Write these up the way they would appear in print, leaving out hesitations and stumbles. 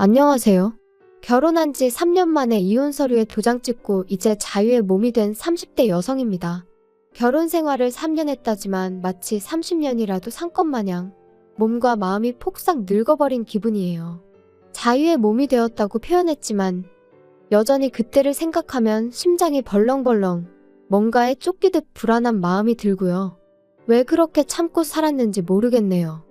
안녕하세요. 결혼한 지 3년 만에 이혼 서류에 도장 찍고 이제 자유의 몸이 된 30대 여성입니다. 결혼 생활을 3년 했다지만 마치 30년이라도 산 것 마냥 몸과 마음이 폭삭 늙어버린 기분이에요. 자유의 몸이 되었다고 표현했지만 여전히 그때를 생각하면 심장이 벌렁벌렁 뭔가에 쫓기듯 불안한 마음이 들고요. 왜 그렇게 참고 살았는지 모르겠네요.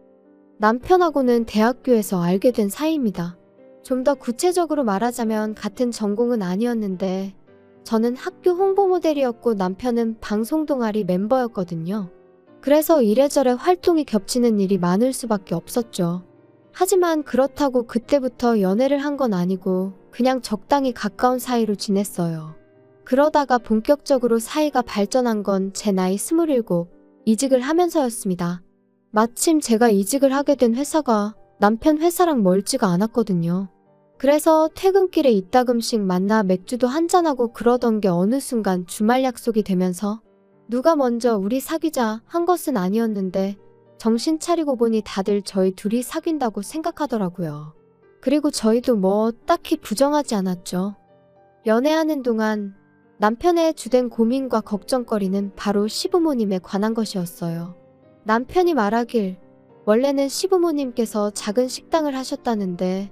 남편하고는 대학교에서 알게 된 사이입니다. 좀 더 구체적으로 말하자면 같은 전공은 아니었는데 저는 학교 홍보 모델이었고 남편은 방송 동아리 멤버였거든요. 그래서 이래저래 활동이 겹치는 일이 많을 수밖에 없었죠. 하지만 그렇다고 그때부터 연애를 한 건 아니고 그냥 적당히 가까운 사이로 지냈어요. 그러다가 본격적으로 사이가 발전한 건 제 나이 27, 이직을 하면서였습니다. 마침 제가 이직을 하게 된 회사가 남편 회사랑 멀지가 않았거든요. 그래서 퇴근길에 이따금씩 만나 맥주도 한잔하고 그러던 게 어느 순간 주말 약속이 되면서 누가 먼저 우리 사귀자 한 것은 아니었는데 정신 차리고 보니 다들 저희 둘이 사귄다고 생각하더라고요. 그리고 저희도 뭐 딱히 부정하지 않았죠. 연애하는 동안 남편의 주된 고민과 걱정거리는 바로 시부모님에 관한 것이었어요. 남편이 말하길 원래는 시부모님께서 작은 식당을 하셨다는데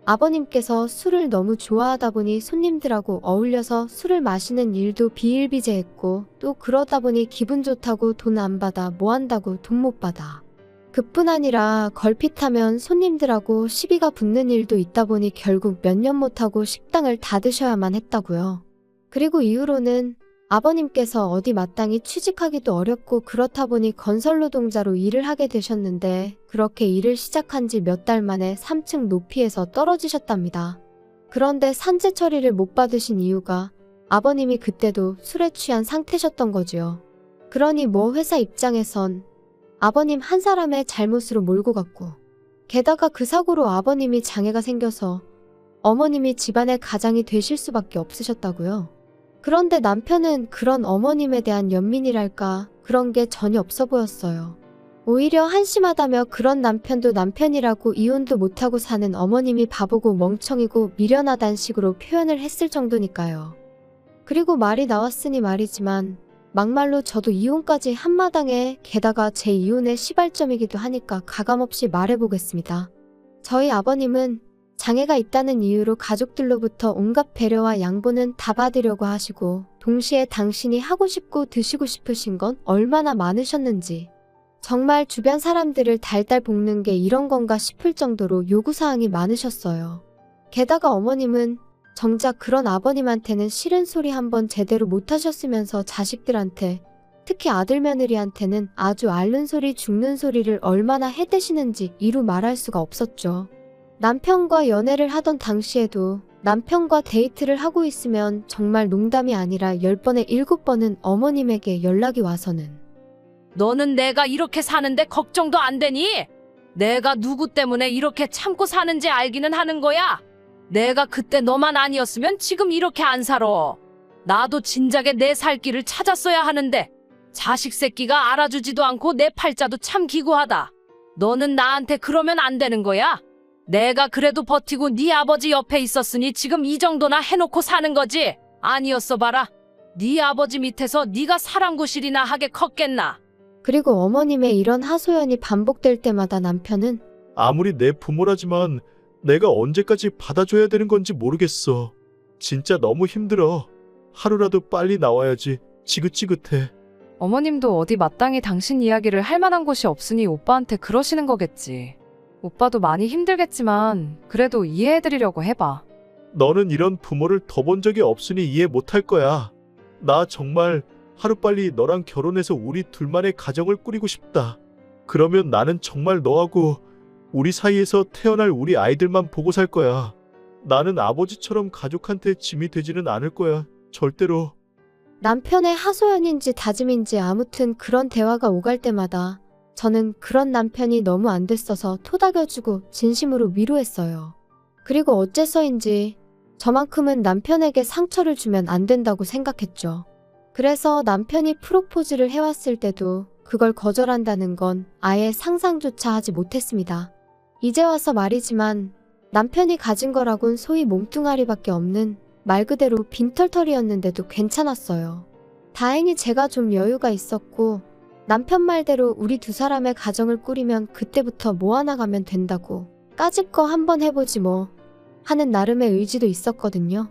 아버님께서 술을 너무 좋아하다 보니 손님들하고 어울려서 술을 마시는 일도 비일비재했고 또 그러다 보니 기분 좋다고 돈 안 받아 뭐 한다고 돈 못 받아. 그뿐 아니라 걸핏하면 손님들하고 시비가 붙는 일도 있다 보니 결국 몇 년 못하고 식당을 닫으셔야만 했다고요. 그리고 이후로는 아버님께서 어디 마땅히 취직하기도 어렵고 그렇다 보니 건설노동자로 일을 하게 되셨는데 그렇게 일을 시작한 지 몇 달 만에 3층 높이에서 떨어지셨답니다. 그런데 산재 처리를 못 받으신 이유가 아버님이 그때도 술에 취한 상태셨던 거지요. 그러니 뭐 회사 입장에선 아버님 한 사람의 잘못으로 몰고 갔고 게다가 그 사고로 아버님이 장애가 생겨서 어머님이 집안의 가장이 되실 수밖에 없으셨다고요. 그런데 남편은 그런 어머님에 대한 연민이랄까 그런 게 전혀 없어 보였어요. 오히려 한심하다며 그런 남편도 남편이라고 이혼도 못하고 사는 어머님이 바보고 멍청이고 미련하단 식으로 표현을 했을 정도니까요. 그리고 말이 나왔으니 말이지만 막말로 저도 이혼까지 한마당에 게다가 제 이혼의 시발점이기도 하니까 가감없이 말해보겠습니다. 저희 아버님은 장애가 있다는 이유로 가족들로부터 온갖 배려와 양보는 다 받으려고 하시고 동시에 당신이 하고 싶고 드시고 싶으신 건 얼마나 많으셨는지 정말 주변 사람들을 달달 볶는 게 이런 건가 싶을 정도로 요구사항이 많으셨어요. 게다가 어머님은 정작 그런 아버님한테는 싫은 소리 한번 제대로 못하셨으면서 자식들한테 특히 아들 며느리한테는 아주 앓는 소리 죽는 소리를 얼마나 해대시는지 이루 말할 수가 없었죠. 남편과 연애를 하던 당시에도 남편과 데이트를 하고 있으면 정말 농담이 아니라 10번에 7번은 어머님에게 연락이 와서는 너는 내가 이렇게 사는데 걱정도 안 되니? 내가 누구 때문에 이렇게 참고 사는지 알기는 하는 거야. 내가 그때 너만 아니었으면 지금 이렇게 안 살아. 나도 진작에 내 살 길을 찾았어야 하는데 자식 새끼가 알아주지도 않고 내 팔자도 참 기구하다. 너는 나한테 그러면 안 되는 거야. 내가 그래도 버티고 네 아버지 옆에 있었으니 지금 이 정도나 해놓고 사는 거지. 아니었어 봐라. 네 아버지 밑에서 네가 사랑구실이나 하게 컸겠나. 그리고 어머님의 이런 하소연이 반복될 때마다 남편은 아무리 내 부모라지만 내가 언제까지 받아줘야 되는 건지 모르겠어. 진짜 너무 힘들어. 하루라도 빨리 나와야지. 지긋지긋해. 어머님도 어디 마땅히 당신 이야기를 할 만한 곳이 없으니 오빠한테 그러시는 거겠지. 오빠도 많이 힘들겠지만 그래도 이해해드리려고 해봐. 너는 이런 부모를 더 본 적이 없으니 이해 못할 거야. 나 정말 하루빨리 너랑 결혼해서 우리 둘만의 가정을 꾸리고 싶다. 그러면 나는 정말 너하고 우리 사이에서 태어날 우리 아이들만 보고 살 거야. 나는 아버지처럼 가족한테 짐이 되지는 않을 거야. 절대로. 남편의 하소연인지 다짐인지 아무튼 그런 대화가 오갈 때마다 저는 그런 남편이 너무 안 됐어서 토닥여주고 진심으로 위로했어요. 그리고 어째서인지 저만큼은 남편에게 상처를 주면 안 된다고 생각했죠. 그래서 남편이 프로포즈를 해왔을 때도 그걸 거절한다는 건 아예 상상조차 하지 못했습니다. 이제 와서 말이지만 남편이 가진 거라곤 소위 몸뚱아리밖에 없는 말 그대로 빈털털이었는데도 괜찮았어요. 다행히 제가 좀 여유가 있었고 남편 말대로 우리 두 사람의 가정을 꾸리면 그때부터 모아나가면 된다고 까짓 거 한번 해보지 뭐 하는 나름의 의지도 있었거든요.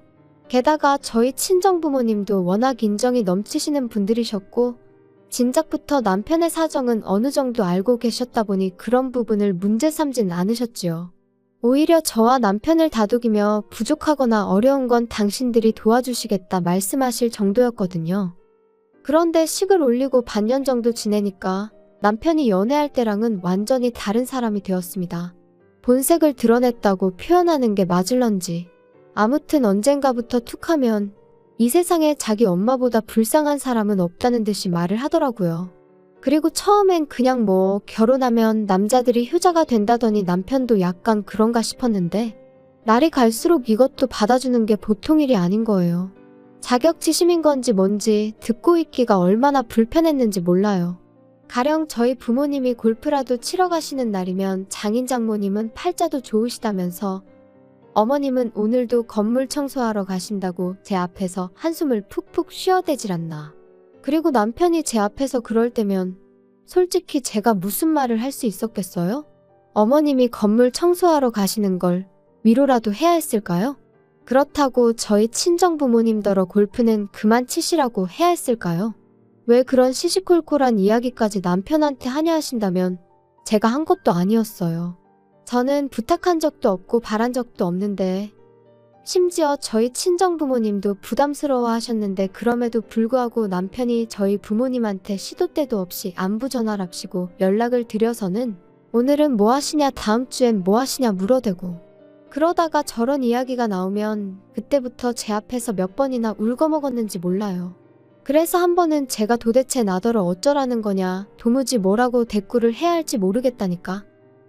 게다가 저희 친정부모님도 워낙 인정이 넘치시는 분들이셨고 진작부터 남편의 사정은 어느 정도 알고 계셨다 보니 그런 부분을 문제 삼진 않으셨지요. 오히려 저와 남편을 다독이며 부족하거나 어려운 건 당신들이 도와주시겠다 말씀하실 정도였거든요. 그런데 식을 올리고 반년 정도 지내니까 남편이 연애할 때랑은 완전히 다른 사람이 되었습니다. 본색을 드러냈다고 표현하는 게 맞을런지. 아무튼 언젠가부터 툭하면 이 세상에 자기 엄마보다 불쌍한 사람은 없다는 듯이 말을 하더라고요. 그리고 처음엔 그냥 뭐 결혼하면 남자들이 효자가 된다더니 남편도 약간 그런가 싶었는데 날이 갈수록 이것도 받아주는 게 보통 일이 아닌 거예요. 자격지심인 건지 뭔지 듣고 있기가 얼마나 불편했는지 몰라요. 가령 저희 부모님이 골프라도 치러 가시는 날이면 장인 장모님은 팔자도 좋으시다면서 어머님은 오늘도 건물 청소하러 가신다고 제 앞에서 한숨을 푹푹 쉬어대질 않나. 그리고 남편이 제 앞에서 그럴 때면 솔직히 제가 무슨 말을 할 수 있었겠어요? 어머님이 건물 청소하러 가시는 걸 위로라도 해야 했을까요? 그렇다고 저희 친정부모님더러 골프는 그만 치시라고 해야 했을까요? 왜 그런 시시콜콜한 이야기까지 남편한테 하냐 하신다면 제가 한 것도 아니었어요. 저는 부탁한 적도 없고 바란 적도 없는데 심지어 저희 친정부모님도 부담스러워 하셨는데 그럼에도 불구하고 남편이 저희 부모님한테 시도 때도 없이 안부 전화랍시고 연락을 드려서는 오늘은 뭐 하시냐 다음 주엔 뭐 하시냐 물어대고 그러다가 저런 이야기가 나오면 그때부터 제 앞에서 몇 번이나 울거먹었는지 몰라요. 그래서 한 번은 제가 도대체 나더러 어쩌라는 거냐 도무지 뭐라고 대꾸를 해야 할지 모르겠다니까.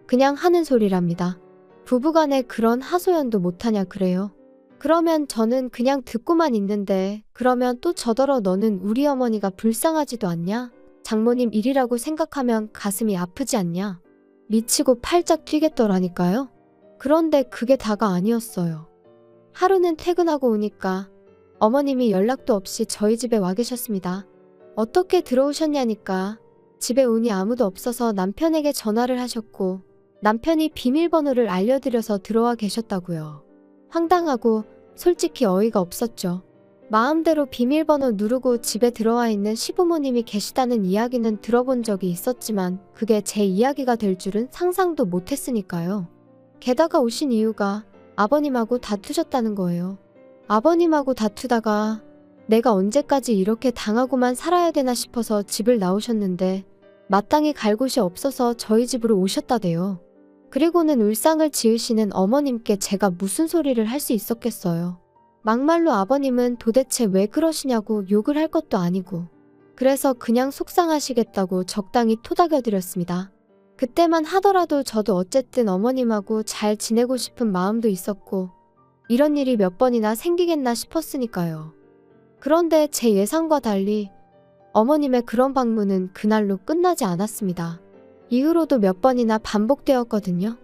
그냥 하는 소리랍니다. 부부간에 그런 하소연도 못하냐 그래요. 그러면 저는 그냥 듣고만 있는데 그러면 또 저더러 너는 우리 어머니가 불쌍하지도 않냐? 장모님 일이라고 생각하면 가슴이 아프지 않냐? 미치고 팔짝 뛰겠더라니까요. 그런데 그게 다가 아니었어요. 하루는 퇴근하고 오니까 어머님이 연락도 없이 저희 집에 와 계셨습니다. 어떻게 들어오셨냐니까 집에 운이 아무도 없어서 남편에게 전화를 하셨고 남편이 비밀번호를 알려드려서 들어와 계셨다고요. 황당하고 솔직히 어이가 없었죠. 마음대로 비밀번호 누르고 집에 들어와 있는 시부모님이 계시다는 이야기는 들어본 적이 있었지만 그게 제 이야기가 될 줄은 상상도 못했으니까요. 게다가 오신 이유가 아버님하고 다투셨다는 거예요. 아버님하고 다투다가 내가 언제까지 이렇게 당하고만 살아야 되나 싶어서 집을 나오셨는데 마땅히 갈 곳이 없어서 저희 집으로 오셨다대요. 그리고는 울상을 지으시는 어머님께 제가 무슨 소리를 할 수 있었겠어요. 막말로 아버님은 도대체 왜 그러시냐고 욕을 할 것도 아니고 그래서 그냥 속상하시겠다고 적당히 토닥여드렸습니다. 그때만 하더라도 저도 어쨌든 어머님하고 잘 지내고 싶은 마음도 있었고 이런 일이 몇 번이나 생기겠나 싶었으니까요. 그런데 제 예상과 달리 어머님의 그런 방문은 그날로 끝나지 않았습니다. 이후로도 몇 번이나 반복되었거든요.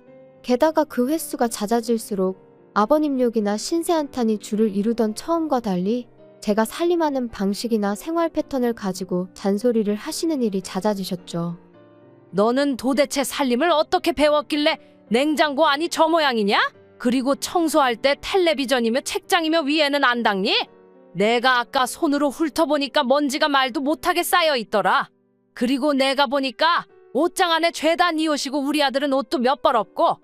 게다가 그 횟수가 잦아질수록 아버님 욕이나 신세한탄이 주를 이루던 처음과 달리 제가 살림하는 방식이나 생활 패턴을 가지고 잔소리를 하시는 일이 잦아지셨죠. 너는 도대체 살림을 어떻게 배웠길래 냉장고 안이 저 모양이냐? 그리고 청소할 때 텔레비전이며 책장이며 위에는 안 닦니? 내가 아까 손으로 훑어보니까 먼지가 말도 못하게 쌓여 있더라. 그리고 내가 보니까 옷장 안에 죄다 네 옷이고 우리 아들은 옷도 몇 벌 없고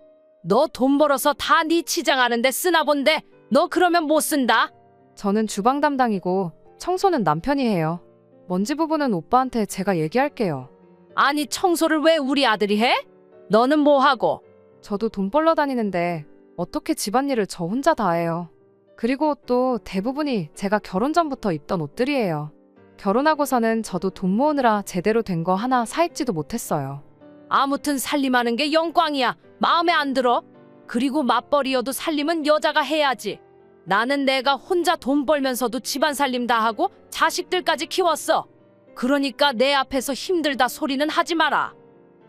너 돈 벌어서 다 네 치장하는데 쓰나 본데 너 그러면 못 쓴다. 저는 주방 담당이고 청소는 남편이 해요. 먼지 부분은 오빠한테 제가 얘기할게요. 아니 청소를 왜 우리 아들이 해? 너는 뭐 하고? 저도 돈 벌러 다니는데 어떻게 집안일을 저 혼자 다 해요. 그리고 또 대부분이 제가 결혼 전부터 입던 옷들이에요. 결혼하고서는 저도 돈 모으느라 제대로 된 거 하나 사입지도 못했어요. 아무튼 살림하는 게 영광이야. 마음에 안 들어? 그리고 맞벌이여도 살림은 여자가 해야지. 나는 내가 혼자 돈 벌면서도 집안 살림 다 하고 자식들까지 키웠어. 그러니까 내 앞에서 힘들다 소리는 하지 마라.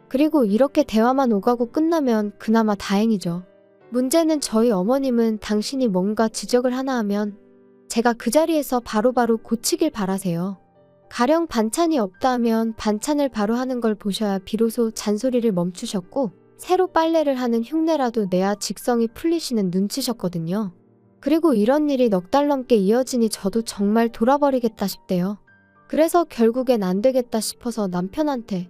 그리고 이렇게 대화만 오가고 끝나면 그나마 다행이죠. 문제는 저희 어머님은 당신이 뭔가 지적을 하나 하면 제가 그 자리에서 바로바로 고치길 바라세요. 가령 반찬이 없다 하면 반찬을 바로 하는 걸 보셔야 비로소 잔소리를 멈추셨고 새로 빨래를 하는 흉내라도 내야 직성이 풀리시는 눈치셨거든요. 그리고 이런 일이 넉 달 넘게 이어지니 저도 정말 돌아버리겠다 싶대요. 그래서 결국엔 안 되겠다 싶어서 남편한테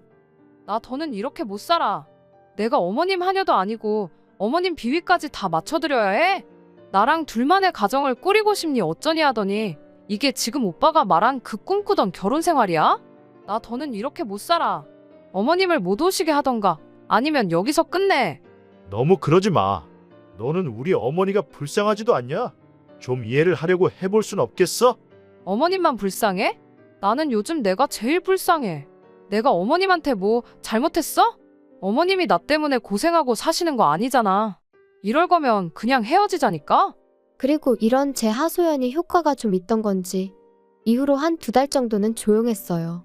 나 더는 이렇게 못 살아. 내가 어머님 하녀도 아니고 어머님 비위까지 다 맞춰드려야 해? 나랑 둘만의 가정을 꾸리고 싶니 어쩌니 하더니 이게 지금 오빠가 말한 그 꿈꾸던 결혼 생활이야? 나 더는 이렇게 못 살아. 어머님을 못 오시게 하던가 아니면 여기서 끝내. 너무 그러지 마. 너는 우리 어머니가 불쌍하지도 않냐? 좀 이해를 하려고 해볼 순 없겠어? 어머님만 불쌍해? 나는 요즘 내가 제일 불쌍해. 내가 어머님한테 뭐 잘못했어? 어머님이 나 때문에 고생하고 사시는 거 아니잖아. 이럴 거면 그냥 헤어지자니까? 그리고 이런 제 하소연이 효과가 좀 있던 건지 이후로 한 2달 정도는 조용했어요.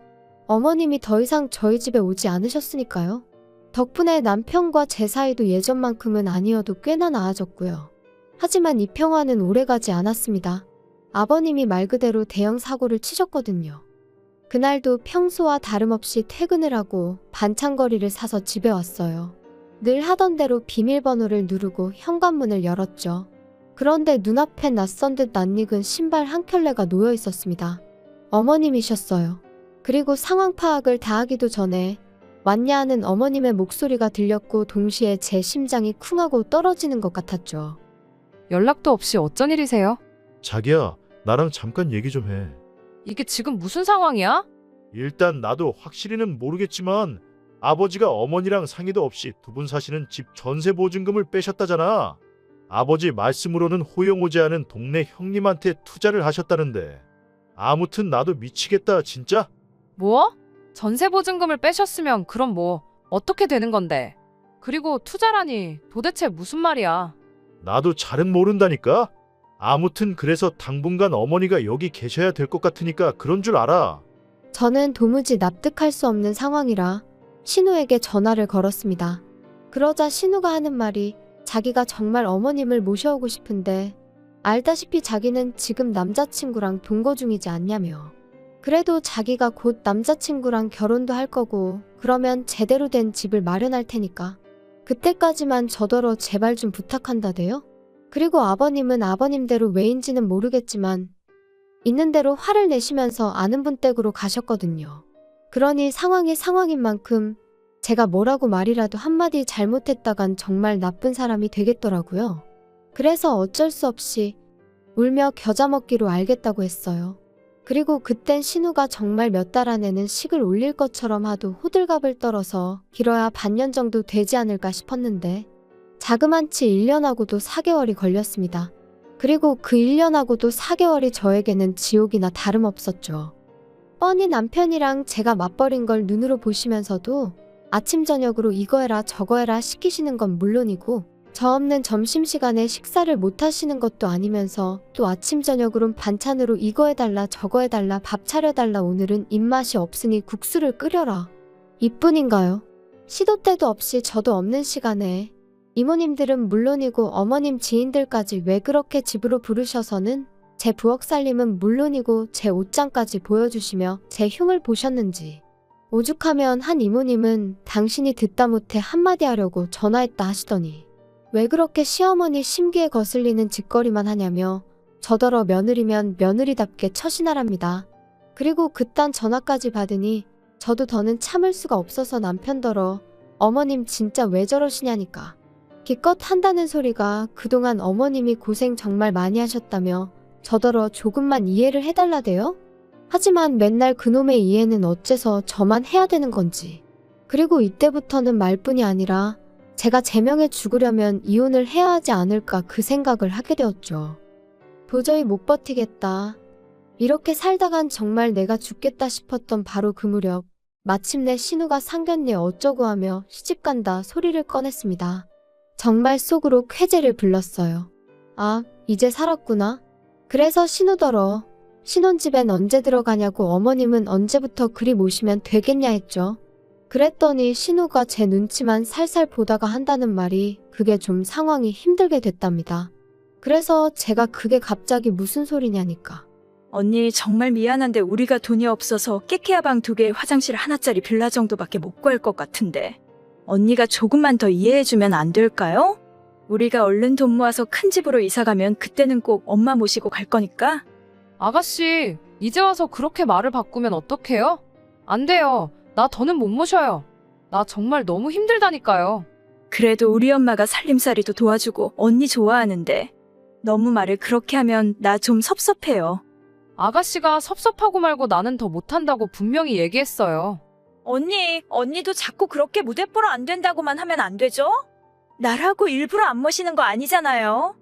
어머님이 더 이상 저희 집에 오지 않으셨으니까요. 덕분에 남편과 제 사이도 예전만큼은 아니어도 꽤나 나아졌고요. 하지만 이 평화는 오래가지 않았습니다. 아버님이 말 그대로 대형 사고를 치셨거든요. 그날도 평소와 다름없이 퇴근을 하고 반찬거리를 사서 집에 왔어요. 늘 하던 대로 비밀번호를 누르고 현관문을 열었죠. 그런데 눈앞에 낯선 듯 낯익은 신발 한 켤레가 놓여 있었습니다. 어머님이셨어요. 그리고 상황 파악을 다 하기도 전에 왔냐 하는 어머님의 목소리가 들렸고 동시에 제 심장이 쿵하고 떨어지는 것 같았죠. 연락도 없이 어쩐 일이세요? 자기야, 나랑 잠깐 얘기 좀 해. 이게 지금 무슨 상황이야? 일단 나도 확실히는 모르겠지만 아버지가 어머니랑 상의도 없이 두 분 사시는 집 전세 보증금을 빼셨다잖아. 아버지 말씀으로는 호영오지 않은 동네 형님한테 투자를 하셨다는데. 아무튼 나도 미치겠다 진짜. 뭐? 전세 보증금을 빼셨으면 그럼 뭐 어떻게 되는 건데? 그리고 투자라니 도대체 무슨 말이야? 나도 잘은 모른다니까. 아무튼 그래서 당분간 어머니가 여기 계셔야 될 것 같으니까 그런 줄 알아. 저는 도무지 납득할 수 없는 상황이라 신우에게 전화를 걸었습니다. 그러자 신우가 하는 말이 자기가 정말 어머님을 모셔오고 싶은데 알다시피 자기는 지금 남자친구랑 동거 중이지 않냐며. 그래도 자기가 곧 남자친구랑 결혼도 할 거고 그러면 제대로 된 집을 마련할 테니까 그때까지만 저더러 제발 좀 부탁한다대요. 그리고 아버님은 아버님대로 왜인지는 모르겠지만 있는 대로 화를 내시면서 아는 분 댁으로 가셨거든요. 그러니 상황이 상황인 만큼 제가 뭐라고 말이라도 한마디 잘못했다간 정말 나쁜 사람이 되겠더라고요. 그래서 어쩔 수 없이 울며 겨자 먹기로 알겠다고 했어요. 그리고 그땐 신우가 정말 몇 달 안에는 식을 올릴 것처럼 하도 호들갑을 떨어서 길어야 반년 정도 되지 않을까 싶었는데 자그만치 1년하고도 4개월이 걸렸습니다. 그리고 그 1년하고도 4개월이 저에게는 지옥이나 다름없었죠. 뻔히 남편이랑 제가 맞벌인 걸 눈으로 보시면서도 아침 저녁으로 이거 해라 저거 해라 시키시는 건 물론이고 저 없는 점심시간에 식사를 못 하시는 것도 아니면서 또 아침 저녁으론 반찬으로 이거 해달라 저거 해달라 밥 차려달라 오늘은 입맛이 없으니 국수를 끓여라. 이뿐인가요? 시도 때도 없이 저도 없는 시간에 이모님들은 물론이고 어머님 지인들까지 왜 그렇게 집으로 부르셔서는 제 부엌 살림은 물론이고 제 옷장까지 보여주시며 제 흉을 보셨는지. 오죽하면 한 이모님은 당신이 듣다 못해 한마디 하려고 전화했다 하시더니 왜 그렇게 시어머니 심기에 거슬리는 짓거리만 하냐며 저더러 며느리면 며느리답게 처신하랍니다. 그리고 그딴 전화까지 받으니 저도 더는 참을 수가 없어서 남편더러 어머님 진짜 왜 저러시냐니까. 기껏 한다는 소리가 그동안 어머님이 고생 정말 많이 하셨다며 저더러 조금만 이해를 해달라대요? 하지만 맨날 그놈의 이해는 어째서 저만 해야 되는 건지. 그리고 이때부터는 말뿐이 아니라 제가 제명해 죽으려면 이혼을 해야 하지 않을까 그 생각을 하게 되었죠. 도저히 못 버티겠다. 이렇게 살다간 정말 내가 죽겠다 싶었던 바로 그 무렵 마침내 신우가 상견례 어쩌고 하며 시집간다 소리를 꺼냈습니다. 정말 속으로 쾌재를 불렀어요. 아, 이제 살았구나. 그래서 신우더러 신혼집엔 언제 들어가냐고 어머님은 언제부터 그리 모시면 되겠냐 했죠. 그랬더니 신우가 제 눈치만 살살 보다가 한다는 말이 그게 좀 상황이 힘들게 됐답니다. 그래서 제가 그게 갑자기 무슨 소리냐니까. 언니 정말 미안한데 우리가 돈이 없어서 깨케야 방 2개 화장실 하나짜리 빌라 정도밖에 못 구할 것 같은데 언니가 조금만 더 이해해주면 안 될까요? 우리가 얼른 돈 모아서 큰 집으로 이사가면 그때는 꼭 엄마 모시고 갈 거니까. 아가씨, 이제 와서 그렇게 말을 바꾸면 어떡해요? 안 돼요. 나 더는 못 모셔요. 나 정말 너무 힘들다니까요. 그래도 우리 엄마가 살림살이도 도와주고 언니 좋아하는데 너무 말을 그렇게 하면 나 좀 섭섭해요. 아가씨가 섭섭하고 말고 나는 더 못한다고 분명히 얘기했어요. 언니도 자꾸 그렇게 무대 보러 안 된다고만 하면 안 되죠? 나라고 일부러 안 모시는 거 아니잖아요.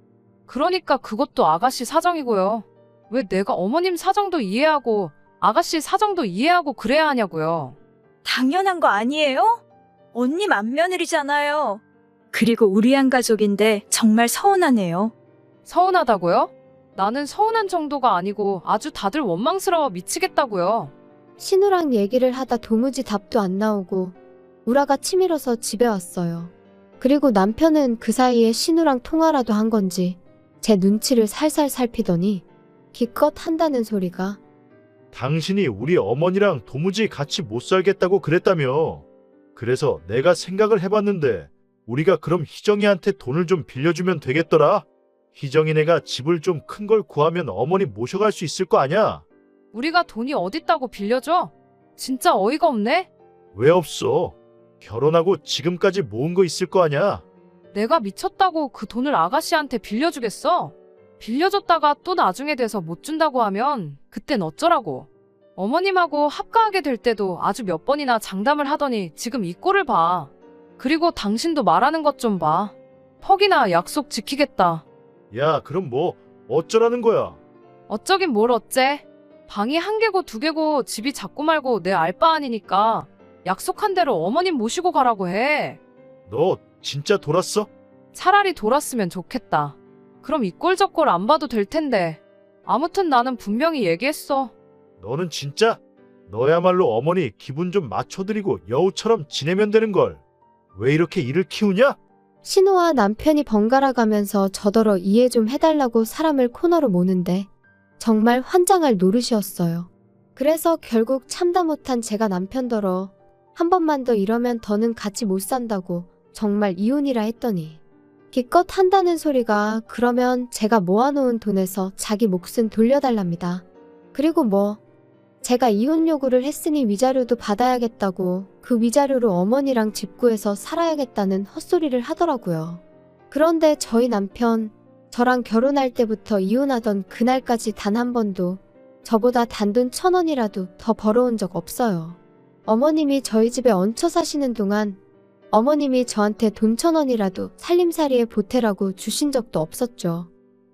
그러니까 그것도 아가씨 사정이고요. 왜 내가 어머님 사정도 이해하고 아가씨 사정도 이해하고 그래야 하냐고요. 당연한 거 아니에요? 언니 맏며느리잖아요. 그리고 우리 한 가족인데 정말 서운하네요. 서운하다고요? 나는 서운한 정도가 아니고 아주 다들 원망스러워 미치겠다고요. 신우랑 얘기를 하다 도무지 답도 안 나오고 우라가 치밀어서 집에 왔어요. 그리고 남편은 그 사이에 신우랑 통화라도 한 건지 제 눈치를 살살 살피더니 기껏 한다는 소리가 당신이 우리 어머니랑 도무지 같이 못 살겠다고 그랬다며. 그래서 내가 생각을 해봤는데 우리가 그럼 희정이한테 돈을 좀 빌려주면 되겠더라. 희정이네가 집을 좀 큰 걸 구하면 어머니 모셔갈 수 있을 거 아냐? 우리가 돈이 어딨다고 빌려줘? 진짜 어이가 없네? 왜 없어? 결혼하고 지금까지 모은 거 있을 거 아냐? 내가 미쳤다고 그 돈을 아가씨한테 빌려주겠어? 빌려줬다가 또 나중에 돼서 못 준다고 하면 그땐 어쩌라고. 어머님하고 합가하게 될 때도 아주 몇 번이나 장담을 하더니 지금 이 꼴을 봐. 그리고 당신도 말하는 것 좀 봐. 퍽이나 약속 지키겠다. 야, 그럼 뭐 어쩌라는 거야? 어쩌긴 뭘 어째. 방이 1개고 2개고 집이 작고 말고 내 알 바 아니니까 약속한 대로 어머님 모시고 가라고 해. 너 진짜 돌았어? 차라리 돌았으면 좋겠다. 그럼 이 꼴 저 꼴 안 봐도 될 텐데. 아무튼 나는 분명히 얘기했어. 너는 진짜? 너야말로 어머니 기분 좀 맞춰드리고 여우처럼 지내면 되는걸. 왜 이렇게 일을 키우냐? 신우와 남편이 번갈아 가면서 저더러 이해 좀 해달라고 사람을 코너로 모는데 정말 환장할 노릇이었어요. 그래서 결국 참다 못한 제가 남편더러 한 번만 더 이러면 더는 같이 못 산다고 정말 이혼이라 했더니 기껏 한다는 소리가 그러면 제가 모아놓은 돈에서 자기 몫은 돌려달랍니다. 그리고 뭐 제가 이혼 요구를 했으니 위자료도 받아야겠다고 그 위자료로 어머니랑 집 구해서 살아야겠다는 헛소리를 하더라고요. 그런데 저희 남편 저랑 결혼할 때부터 이혼하던 그날까지 단 한 번도 저보다 단돈 1,000원이라도 더 벌어온 적 없어요. 어머님이 저희 집에 얹혀 사시는 동안 어머님이 저한테 돈 1,000원이라도 살림살이에 보태라고 주신 적도 없었죠.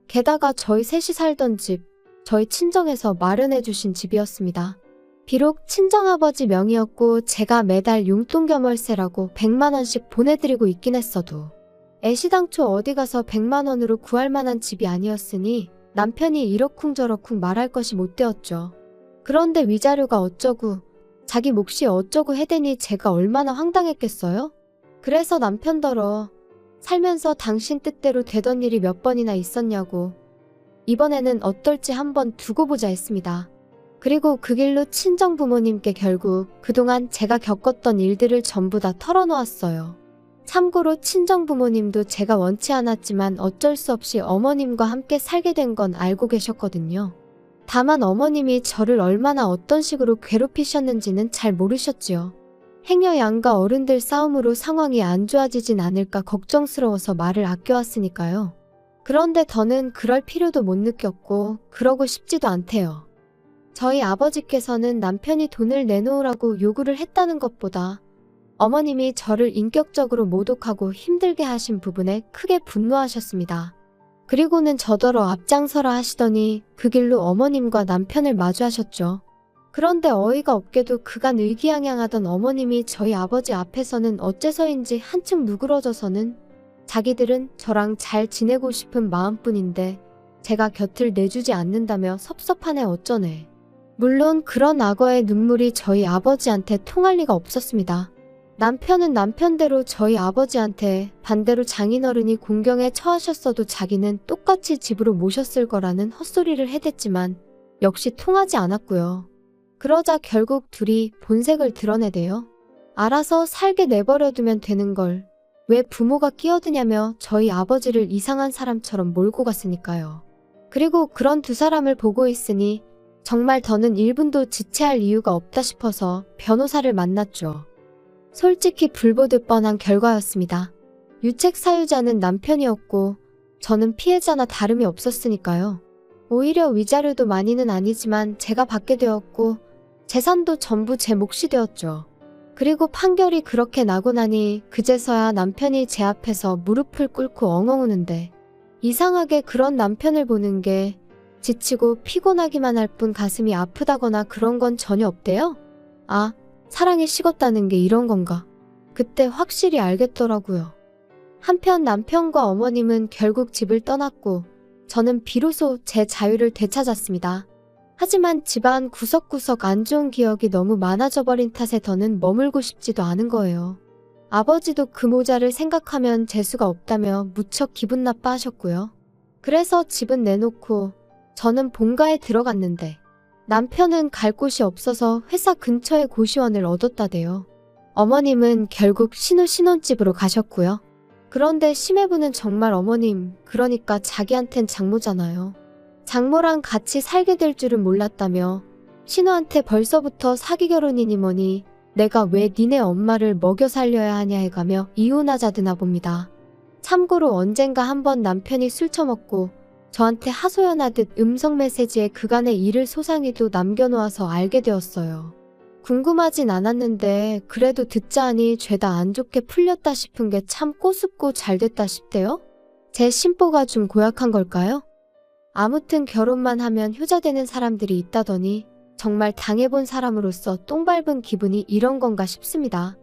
게다가 저희 셋이 살던 집, 저희 친정에서 마련해 주신 집이었습니다. 비록 친정아버지 명의였고 제가 매달 용돈 겸 월세라고 100만 원씩 보내드리고 있긴 했어도 애시당초 어디 가서 100만 원으로 구할 만한 집이 아니었으니 남편이 이러쿵저러쿵 말할 것이 못 되었죠. 그런데 위자료가 어쩌고 자기 몫이 어쩌고 해대니 제가 얼마나 황당했겠어요? 그래서 남편더러 살면서 당신 뜻대로 되던 일이 몇 번이나 있었냐고 이번에는 어떨지 한번 두고 보자 했습니다. 그리고 그 길로 친정 부모님께 결국 그동안 제가 겪었던 일들을 전부 다 털어놓았어요. 참고로 친정 부모님도 제가 원치 않았지만 어쩔 수 없이 어머님과 함께 살게 된 건 알고 계셨거든요. 다만 어머님이 저를 얼마나 어떤 식으로 괴롭히셨는지는 잘 모르셨지요. 행여 양가 어른들 싸움으로 상황이 안 좋아지진 않을까 걱정스러워서 말을 아껴왔으니까요. 그런데 더는 그럴 필요도 못 느꼈고 그러고 싶지도 않대요. 저희 아버지께서는 남편이 돈을 내놓으라고 요구를 했다는 것보다 어머님이 저를 인격적으로 모독하고 힘들게 하신 부분에 크게 분노하셨습니다. 그리고는 저더러 앞장서라 하시더니 그 길로 어머님과 남편을 마주하셨죠. 그런데 어이가 없게도 그간 의기양양하던 어머님이 저희 아버지 앞에서는 어째서인지 한층 누그러져서는 자기들은 저랑 잘 지내고 싶은 마음뿐인데 제가 곁을 내주지 않는다며 섭섭하네 어쩌네. 물론 그런 악어의 눈물이 저희 아버지한테 통할 리가 없었습니다. 남편은 남편대로 저희 아버지한테 반대로 장인어른이 공경에 처하셨어도 자기는 똑같이 집으로 모셨을 거라는 헛소리를 해댔지만 역시 통하지 않았고요. 그러자 결국 둘이 본색을 드러내대요. 알아서 살게 내버려두면 되는 걸 왜 부모가 끼어드냐며 저희 아버지를 이상한 사람처럼 몰고 갔으니까요. 그리고 그런 두 사람을 보고 있으니 정말 더는 1분도 지체할 이유가 없다 싶어서 변호사를 만났죠. 솔직히 불보듯 뻔한 결과였습니다. 유책 사유자는 남편이었고 저는 피해자나 다름이 없었으니까요. 오히려 위자료도 많이는 아니지만 제가 받게 되었고 재산도 전부 제 몫이 되었죠. 그리고 판결이 그렇게 나고 나니 그제서야 남편이 제 앞에서 무릎을 꿇고 엉엉 우는데 이상하게 그런 남편을 보는 게 지치고 피곤하기만 할 뿐 가슴이 아프다거나 그런 건 전혀 없대요. 아, 사랑이 식었다는 게 이런 건가? 그때 확실히 알겠더라고요. 한편 남편과 어머님은 결국 집을 떠났고 저는 비로소 제 자유를 되찾았습니다. 하지만 집안 구석구석 안 좋은 기억이 너무 많아져 버린 탓에 더는 머물고 싶지도 않은 거예요. 아버지도 그 모자를 생각하면 재수가 없다며 무척 기분 나빠하셨고요. 그래서 집은 내놓고 저는 본가에 들어갔는데 남편은 갈 곳이 없어서 회사 근처에 고시원을 얻었다대요. 어머님은 결국 신혼집으로 가셨고요. 그런데 심해부는 정말 어머님, 그러니까 자기한텐 장모잖아요. 장모랑 같이 살게 될 줄은 몰랐다며 신우한테 벌써부터 사기 결혼이니 뭐니 내가 왜 니네 엄마를 먹여 살려야 하냐 해가며 이혼하자드나 봅니다. 참고로 언젠가 한번 남편이 술 처먹고 저한테 하소연하듯 음성 메시지에 그간의 일을 소상히도 남겨놓아서 알게 되었어요. 궁금하진 않았는데 그래도 듣자 하니 죄다 안 좋게 풀렸다 싶은 게 참 꼬숩고 잘됐다 싶대요. 제 심보가 좀 고약한 걸까요? 아무튼 결혼만 하면 효자되는 사람들이 있다더니 정말 당해본 사람으로서 똥 밟은 기분이 이런 건가 싶습니다.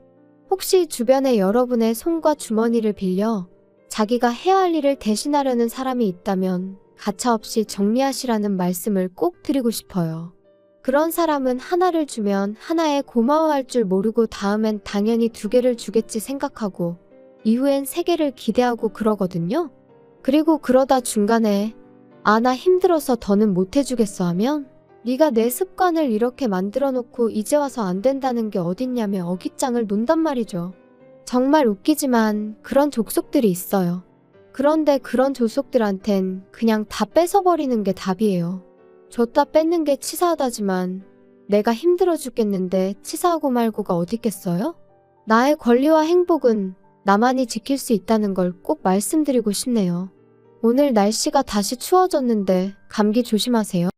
혹시 주변에 여러분의 손과 주머니를 빌려 자기가 해야 할 일을 대신하려는 사람이 있다면 가차없이 정리하시라는 말씀을 꼭 드리고 싶어요. 그런 사람은 하나를 주면 하나에 고마워할 줄 모르고 다음엔 당연히 2개를 주겠지 생각하고 이후엔 3개를 기대하고 그러거든요. 그리고 그러다 중간에 아, 나 힘들어서 더는 못해주겠어 하면 네가 내 습관을 이렇게 만들어 놓고 이제 와서 안 된다는 게 어딨냐며 어깃장을 논단 말이죠. 정말 웃기지만 그런 족속들이 있어요. 그런데 그런 족속들한텐 그냥 다 뺏어버리는 게 답이에요. 줬다 뺏는 게 치사하다지만 내가 힘들어 죽겠는데 치사하고 말고가 어딨겠어요? 나의 권리와 행복은 나만이 지킬 수 있다는 걸 꼭 말씀드리고 싶네요. 오늘 날씨가 다시 추워졌는데 감기 조심하세요.